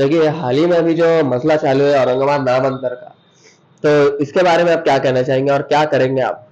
देखिए हाल ही में अभी जो मसला चालू है औरंगाबाद नामंतर का, तो इसके बारे में आप क्या कहना चाहेंगे और क्या करेंगे आप?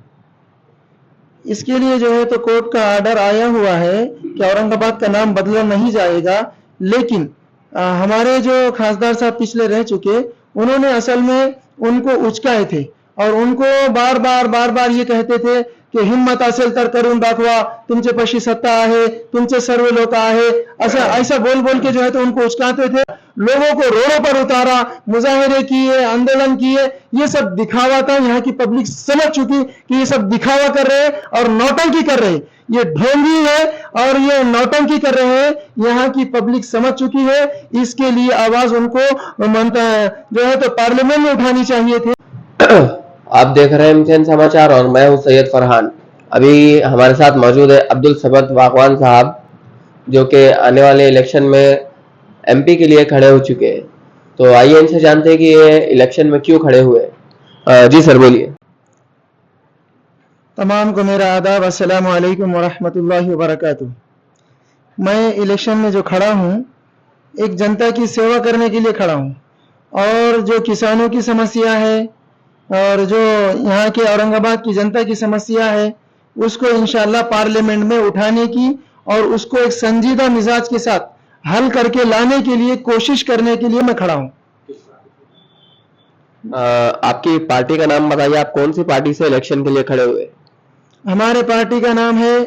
इसके लिए जो है तो कोर्ट का आर्डर आया हुआ है कि औरंगाबाद का नाम बदला नहीं जाएगा, लेकिन हमारे जो खासदार साहब पिछले रह चुके, उन्होंने असल में उनको उचकाए थे और उनको बार बार ये कहते थे की हिम्मत असेल तर करून दाखवा, तुमच्यापाशी सत्ता आहे, तुमचे सर्व लोक आहे, ऐसा बोल बोल के जो है तो उनको उचकाते थे, लोगों को रोडों पर उतारा, मुजाहिरे किए, आंदोलन किए। ये सब दिखावा था। यहाँ की पब्लिक समझ चुकी कि ये सब दिखावा कर रहे हैं और नौटंकी कर रहे हैं, ये ढोंगी है और ये नौटंकी कर रहे हैं। यहाँ की पब्लिक समझ चुकी है। इसके लिए आवाज उनको जो है तो पार्लियामेंट में उठानी चाहिए थी। आप देख रहे हैं एमसीएन समाचार और मैं हूं सैयद फरहान। अभी हमारे साथ मौजूद है अब्दुल समद वाकवान साहब, जो कि आने वाले इलेक्शन में एमपी के लिए खड़े हो चुके हैं। तो आइए इनसे जानते हैं कि ये इलेक्शन में क्यों खड़े हुए। जी सर, बोलिए। तमाम को मेरा आदाब, अस्सलाम वालेकुम वरहमतुल्लाहि वबरकातुह। मैं इलेक्शन में जो खड़ा हूँ, एक जनता की सेवा करने के लिए खड़ा हूँ और जो किसानों की समस्या है और जो यहाँ के औरंगाबाद की जनता की समस्या है, उसको इंशाअल्लाह पार्लियामेंट में उठाने की और उसको एक संजीदा मिजाज के साथ हल करके लाने के लिए कोशिश करने के लिए मैं खड़ा हूँ। आपकी पार्टी का नाम बताइए, आप कौन सी पार्टी से इलेक्शन के लिए खड़े हुए? हमारे पार्टी का नाम है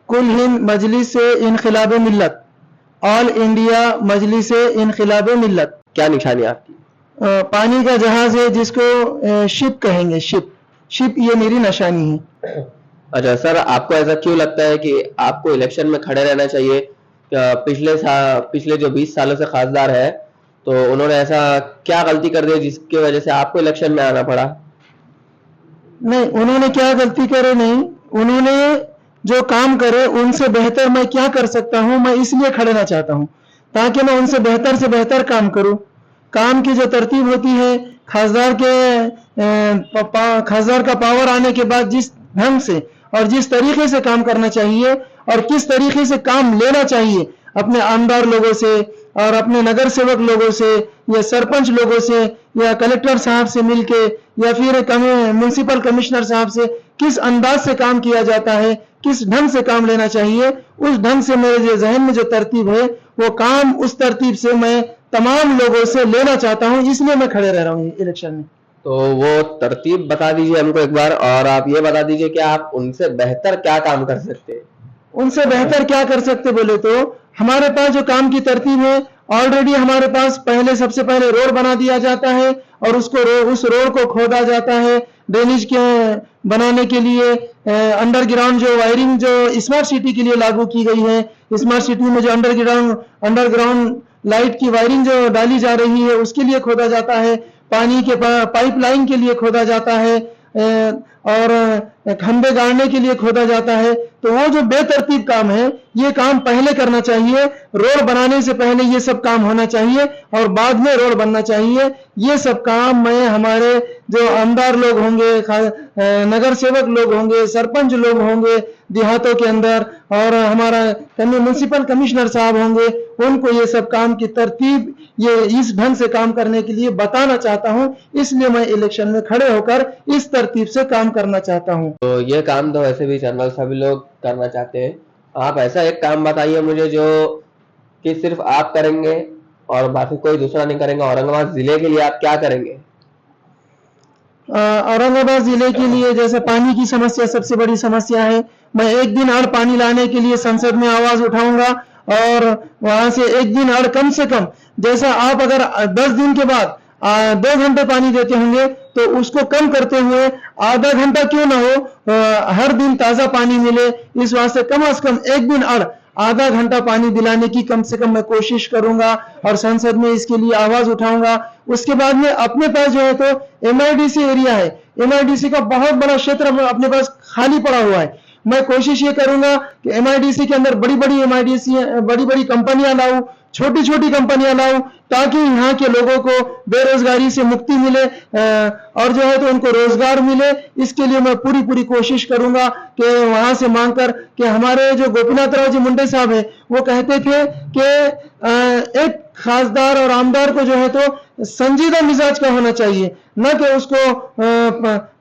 कुल हिंद मजलिस इनखिलाब मिल्लत, ऑल इंडिया मजलिस इनखिलाब मिल्लत। क्या निशानी आपकी? पानी का जहाज है जिसको शिप कहेंगे, शिप ये मेरी निशानी है। अच्छा सर, आपको ऐसा क्यों लगता है कि आपको इलेक्शन में खड़े रहना चाहिए? पिछले जो 20 सालों से खासदार है, तो उन्होंने ऐसा क्या गलती कर दी जिसकी वजह से आपको इलेक्शन में आना पड़ा? नहीं, उन्होंने क्या गलती करे नहीं, उन्होंने जो काम करे उनसे बेहतर मैं क्या कर सकता हूं, मैं इसलिए खड़े रहना चाहता हूं ताकि मैं उनसे बेहतर से बेहतर काम करूं। काम की जो तरतीब होती है, खासदार का पावर आने के बाद जिस ढंग से और जिस तरीके से काम करना चाहिए और किस तरीके से काम लेना चाहिए अपने आमदार लोगों से और अपने नगर सेवक लोगों से या सरपंच लोगों से या कलेक्टर साहब से मिलके या फिर म्युनिसिपल कमिश्नर साहब से किस अंदाज से काम किया जाता है, किस ढंग से काम लेना चाहिए, उस ढंग से मेरे जो जहन में जो तरतीब है वो काम उस तरतीब से मैं तमाम लोगों से लेना चाहता हूं, इसलिए मैं खड़े रह रहा हूं इलेक्शन में। तो वो तरतीब बता दीजिए हमको एक बार, और आप ये बता दीजिए कि आप उनसे बेहतर क्या काम कर सकते हैं? उनसे बेहतर क्या कर सकते बोले तो हमारे पास जो काम की तरतीब है, ऑलरेडी हमारे पास सबसे पहले रोड बना दिया जाता है और उस रोड को खोदा जाता है ड्रेनेज के बनाने के लिए। अंडरग्राउंड जो वायरिंग जो स्मार्ट सिटी के लिए लागू की गई है, स्मार्ट सिटी में जो अंडरग्राउंड लाइट की वायरिंग जो डाली जा रही है उसके लिए खोदा जाता है, पानी के पाइपलाइन के लिए खोदा जाता है और खंबे गाड़ने के लिए खोदा जाता है। तो वो जो बेतरतीब काम है, ये काम पहले करना चाहिए। रोड बनाने से पहले ये सब काम होना चाहिए और बाद में रोड बनना चाहिए। ये सब काम मैं हमारे जो आमदार लोग होंगे, नगर सेवक लोग होंगे, सरपंच लोग होंगे देहातों के अंदर और हमारा म्युनिसिपल कमिश्नर साहब होंगे, उनको ये सब काम की तरतीब ये इस ढंग से काम करने के लिए बताना चाहता हूं। इसलिए मैं इलेक्शन में खड़े होकर इस तरतीब से काम करना चाहता हूं। तो ये काम तो वैसे भी जनरल सभी लोग करना चाहते हैं। आप ऐसा एक काम बताइए मुझे जो कि सिर्फ आप करेंगे और बाकी कोई दूसरा नहीं करेंगे। औरंगाबाद जिले के लिए आप क्या करेंगे? औरंगाबाद जिले के लिए जैसे पानी की समस्या सबसे बड़ी समस्या है। मैं एक दिन और पानी लाने के लिए संसद में आवाज उठाऊंगा और वहां से एक दिन और कम से कम, जैसा आप अगर 10 दिन के बाद 2 घंटे पानी देते होंगे तो उसको कम करते हुए आधा घंटा क्यों ना हो, हर दिन ताजा पानी मिले, इस वास्ते कम से कम एक दिन और आधा घंटा पानी दिलाने की कम से कम मैं कोशिश करूंगा और संसद में इसके लिए आवाज उठाऊंगा। उसके बाद में अपने पास जो है तो एमआईडीसी एरिया है, एमआईडीसी का बहुत बड़ा क्षेत्र अपने पास खाली पड़ा हुआ है। मैं कोशिश ये करूंगा कि एमआईडीसी के अंदर बड़ी बड़ी कंपनियां लाऊं, छोटी छोटी कंपनियां लाऊं, ताकि यहाँ के लोगों को बेरोजगारी से मुक्ति मिले और जो है तो उनको रोजगार मिले। इसके लिए मैं पूरी कोशिश करूंगा कि वहां से मांग कर कि हमारे जो गोपीनाथ राव जी मुंडे साहब है वो कहते थे कि एक खासदार और आमदार को जो है तो संजीदा मिजाज का होना चाहिए, न कि उसको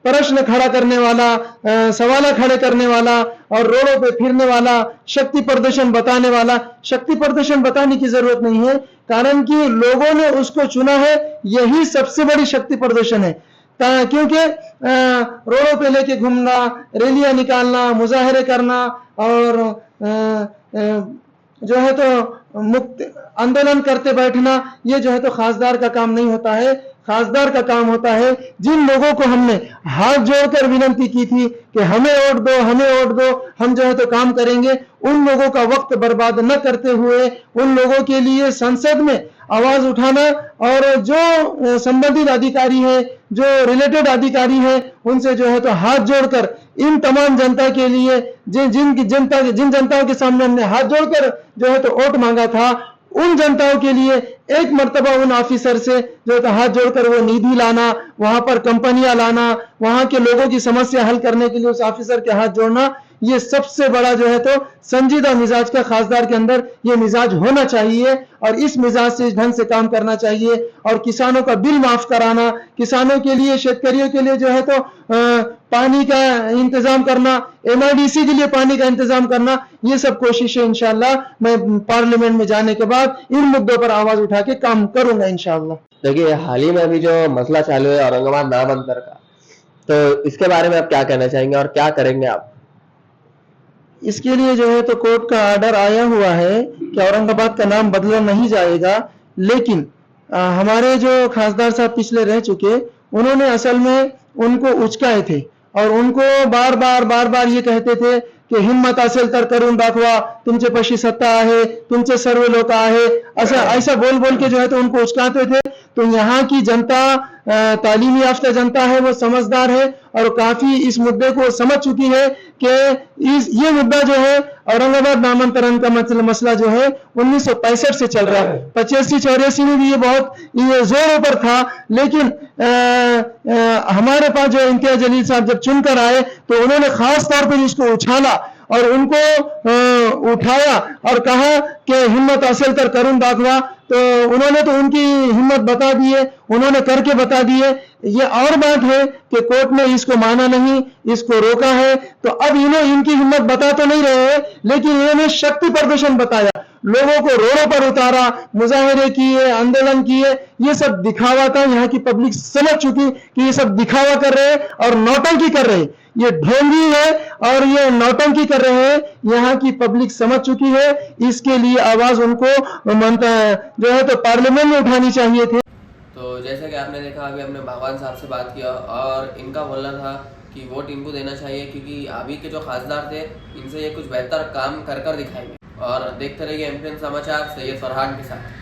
प्रश्न खड़ा करने वाला, सवाल खड़े करने वाला और रोडों पे फिरने वाला, शक्ति प्रदर्शन बताने वाला। शक्ति प्रदर्शन बताने की जरूरत नहीं है, कारण कि लोगों ने उसको चुना है, यही सबसे बड़ी शक्ति प्रदर्शन है। क्योंकि रोडों पे लेके घूमना, रैलियां निकालना, मुजाहरे करना और जो है तो मुक्त आंदोलन करते बैठना, ये जो है तो खासदार का काम नहीं होता है। खासदार का काम होता है जिन लोगों को हमने हाथ जोड़कर विनती की थी कि हमें वोट दो, हमें वोट दो, हम जो है तो काम करेंगे, उन लोगों का वक्त बर्बाद न करते हुए उन लोगों के लिए संसद में आवाज उठाना और जो संबंधित अधिकारी है, जो रिलेटेड अधिकारी है, उनसे जो है तो हाथ जोड़कर इन तमाम जनता के लिए जिन जनताओं के सामने हमने हाथ जोड़कर जो है तो वोट मांगा था, उन जनताओं के लिए एक मर्तबा उन ऑफिसर से जो है तो हाथ जोड़कर वो निधि लाना, वहां पर कंपनियां लाना, वहां के लोगों की समस्या हल करने के लिए उस ऑफिसर के हाथ जोड़ना, ये सबसे बड़ा जो है तो संजीदा मिजाज का खासदार के अंदर ये मिजाज होना चाहिए और इस मिजाज से इस ढंग से काम करना चाहिए। और किसानों का बिल माफ कराना, किसानों के लिए, शेतकरियों के लिए जो है तो पानी का इंतजाम करना, MIDC के लिए पानी का इंतजाम करना, ये सब कोशिशें इंशाअल्लाह मैं पार्लियामेंट में जाने के बाद इन मुद्दों पर आवाज उठा के काम करूंगा इंशाअल्लाह। देखिए, हाल ही में अभी जो मसला चालू है औरंगाबाद नामांतर का, तो इसके बारे में आप क्या कहना चाहेंगे और क्या करेंगे आप? इसके लिए जो है तो कोर्ट का आर्डर आया हुआ है कि औरंगाबाद का नाम बदला नहीं जाएगा, लेकिन हमारे जो खासदार साहब पिछले रह चुके, उन्होंने असल में उनको उचकाए थे और उनको बार बार ये कहते थे की हिम्मत असेल तर करून दाखवा, तुमचे पशी सत्ता आहे, तुमचे सर्व लोक आहे, ऐसा बोल के जो है तो उनको उचकाते थे। तो यहाँ की जनता तालीमी याफ्ता जनता है, वो समझदार है और काफी इस मुद्दे को समझ चुकी है कि ये मुद्दा जो है औरंगाबाद नामांतरण का मसला जो है 1965 से चल रहा है। 85-84 में भी ये बहुत जोरों पर था, लेकिन हमारे पास जो इम्तियाज जलील साहब जब चुनकर आए तो उन्होंने खास तौर पर इसको उछाला और उनको उठाया और कहा कि हिम्मत असेल तर करून दाखवा। तो उन्होंने तो उनकी हिम्मत बता दी है, उन्होंने करके बता दिए। ये और बात है कि कोर्ट ने इसको माना नहीं, इसको रोका है, तो अब इनकी हिम्मत बता तो नहीं रहे हैं, लेकिन इन्होंने शक्ति प्रदर्शन बताया, लोगों को रोडों पर उतारा, मुजाहरे किए, आंदोलन किए, ये सब दिखावा था। यहाँ की पब्लिक समझ चुकी कि ये सब दिखावा कर रहे हैं और नौटंकी कर रहे हैं, ये ढोंगी है और ये नौटंकी कर रहे हैं, यहाँ की पब्लिक समझ चुकी है। इसके लिए आवाज उनको जो है तो पार्लियामेंट में उठानी चाहिए थी। तो जैसा कि आपने देखा, अभी हमने बागवान साहब से बात किया और इनका बोलना था कि वोट इनको देना चाहिए क्योंकि अभी के जो खासदार थे इनसे ये कुछ बेहतर काम कर दिखाएंगे। और देखते रहिए एमटीएन समाचार सैयद फरहान के साथ।